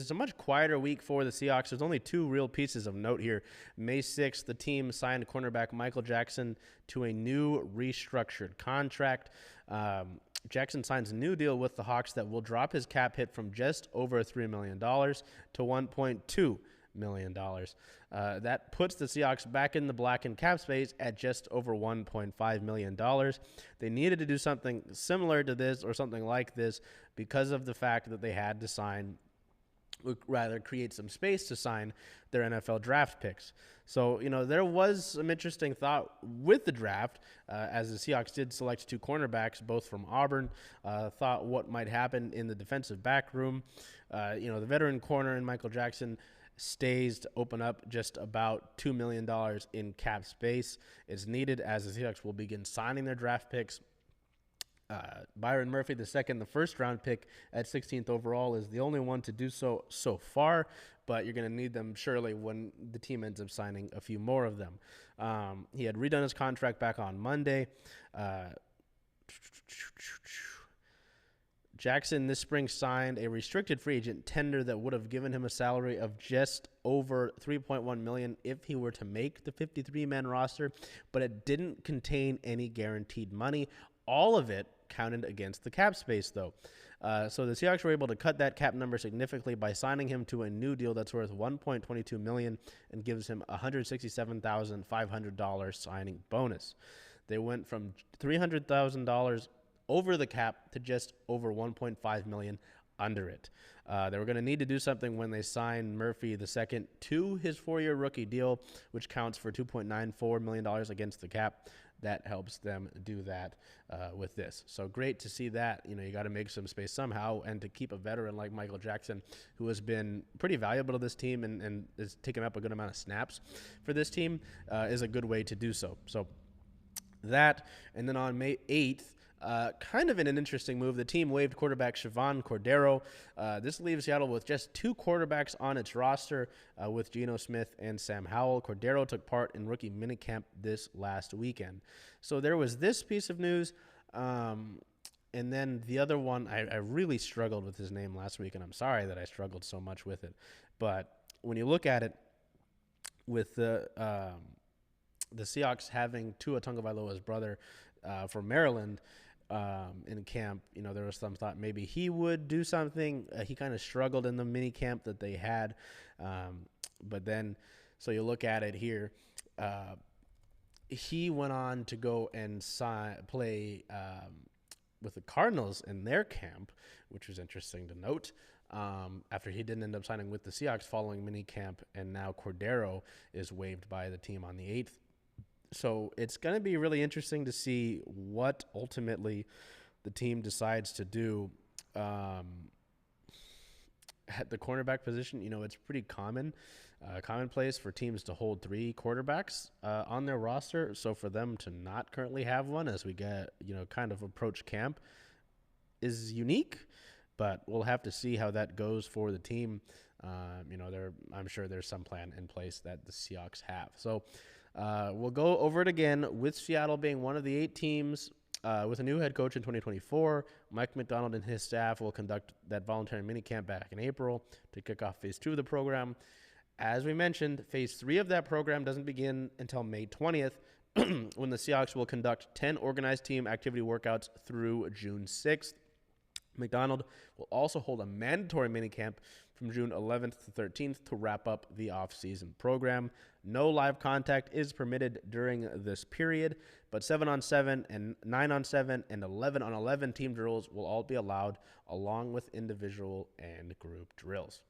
It's a much quieter week for the Seahawks. There's only two real pieces of note here. May 6th, the team signed cornerback Michael Jackson to a new restructured contract. Jackson signs a new deal with the Hawks that will drop his cap hit from just over $3 million to $1.2 million. That puts the Seahawks back in the black in cap space at just over $1.5 million. They needed to do something similar to this or something like this because of the fact that they had to sign, rather create some space to sign their NFL draft picks. So, there was some interesting thought with the draft, as the Seahawks did select two cornerbacks, both from Auburn. Thought what might happen in the defensive back room. The veteran corner in Michael Jackson stays to open up just about $2 million in cap space is needed as the Seahawks will begin signing their draft picks. Byron Murphy, the first-round pick at 16th overall, is the only one to do so far, but you're going to need them surely when the team ends up signing a few more of them. He had redone his contract back on Monday. Jackson this spring signed a restricted free agent tender that would have given him a salary of just over $3.1 million if he were to make the 53-man roster, but it didn't contain any guaranteed money. All of it counted against the cap space, though. So the Seahawks were able to cut that cap number significantly by signing him to a new deal that's worth $1.22 million and gives him a $167,500 signing bonus. They went from $300,000 over the cap to just over $1.5 million under it. They were going to need to do something when they signed Murphy II to his 4-year rookie deal, which counts for $2.94 million against the cap. That helps them do that with this. So great to see that. You got to make some space somehow, and to keep a veteran like Michael Jackson, who has been pretty valuable to this team and has taken up a good amount of snaps for this team, is a good way to do so. So that, and then on May 8th, kind of in an interesting move, the team waived quarterback Sivan Cordero. This leaves Seattle with just two quarterbacks on its roster, with Geno Smith and Sam Howell. Cordero took part in rookie minicamp this last weekend. So there was this piece of news, and then the other one, I really struggled with his name last week, and I'm sorry that I struggled so much with it. But when you look at it, with the Seahawks having Tua Tagovailoa's brother from Maryland, in camp, there was some thought maybe he would do something. He kind of struggled in the mini camp that they had. But then, so you look at it here, he went on to go and play with the Cardinals in their camp, which was interesting to note. After he didn't end up signing with the Seahawks following mini camp, and now Cordero is waived by the team on the 8th. So it's going to be really interesting to see what ultimately the team decides to do at the cornerback position. It's pretty commonplace for teams to hold three quarterbacks on their roster. So for them to not currently have one as we get, kind of approach camp is unique, but we'll have to see how that goes for the team. I'm sure there's some plan in place that the Seahawks have. So we'll go over it again with Seattle being one of the 8 teams with a new head coach in 2024. Mike McDonald and his staff will conduct that voluntary minicamp back in April to kick off Phase 2 of the program. As we mentioned, Phase 3 of that program doesn't begin until May 20th, when the Seahawks will conduct 10 organized team activity workouts through June 6th. McDonald will also hold a mandatory minicamp from June 11th to 13th to wrap up the offseason program. No live contact is permitted during this period, but 7-on-7 and 9-on-7 and 11-on-11 team drills will all be allowed, along with individual and group drills.